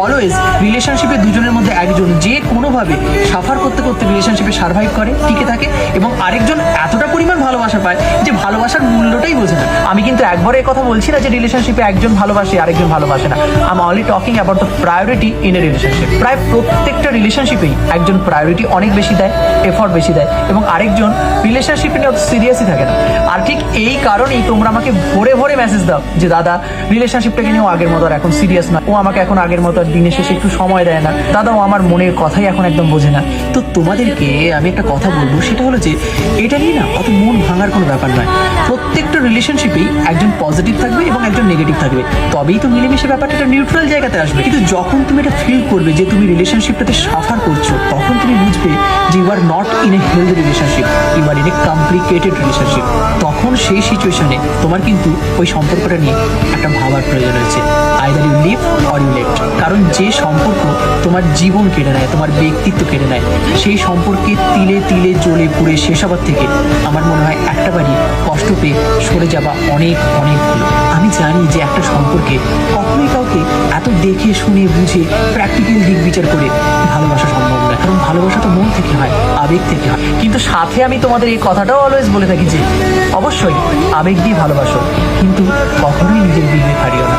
Always রিলেশনশিপে দুজনের মধ্যে একজন যে কোনোভাবে সাফার করতে করতে রিলেশনশিপে সার্ভাইভ করে, টিকে থাকে, এবং আরেকজন এতটা পরিমাণ ভালোবাসা পায় যে ভালোবাসার মূল্যটাই বোঝে না। আমি কিন্তু একবারে কথা বলছি না যে রিলেশনশিপে একজন ভালোবাসে আরেকজন ভালোবাসে না। I am only talking about the priority in a relationship. প্রায় প্রত্যেকটা রিলেশনশিপেই একজন প্রায়োরিটি অনেক বেশি দেয়, এফর্ট বেশি দেয়, এবং আরেকজন রিলেশনশিপে নিয়ে অত সিরিয়াসই থাকে না। আর ঠিক এই কারণেই তোমরা আমাকে ভরে ভরে মেসেজ দাও যে দাদা রিলেশনশিপটাকে নিয়েও আগের মতো আর এখন সিরিয়াস না, ও আমাকে এখন আগের মতো আর দিনের শেষে একটু সময় দেয় না, দাদা ও আমার মনের কথাই এখন একদম বোঝে না। তো তোমাদেরকে আমি একটা কথা বলবো, সেটা হলো যে এটা নিয়ে না অত মন ভাঙার কোনো ব্যাপার নয়। প্রত্যেকটা রিলেশনশিপেই একজন পজিটিভ থাকবে এবং একজন নেগেটিভ থাকবে, তবেই তো মিলেমিশে ব্যাপারটা একটা নিউট্রাল জায়গাতে আসবে। কিন্তু যখন তুমি এটা ফিল করবে যে তুমি রিলেশনশিপটাতে সাফার করছো, তখন তুমি বুঝবে যে you are not in a healthy relationship, you are in a complicated relationship. তখন সেই সিচুয়েশনে তোমার কিন্তু ওই সম্পর্কটা নিয়ে একটা ভাবার প্রয়োজন রয়েছে, either you live or you left. কারণ যে সম্পর্ক তোমার জীবন কেড়ে নেয়, তোমার ব্যক্তিত্ব কেড়ে নেয়, সেই সম্পর্কে তিলে তিলে জ্বলে পুড়ে শেষ হবার থেকে আমার মনে হয় একটাবারই কষ্ট পেয়ে সরে যাওয়া অনেক অনেক ভালো। আমি জানি যে একটা সম্পর্কে কখনোই কাউকে এত দেখে শুনে বুঝে প্র্যাকটিক্যাল দিক বিচার করে ভালোবাসা সম্ভব নয়, কারণ ভালোবাসা তো মন থেকে হয়, আবেগ থেকে হয়। কিন্তু সাথে আমি তোমাদের এই কথাটাও অলওয়েজ বলে থাকি যে অবশ্যই আবেগ দিয়ে ভালোবাসো, কিন্তু কখনোই নিজের বিবেক হারিও না।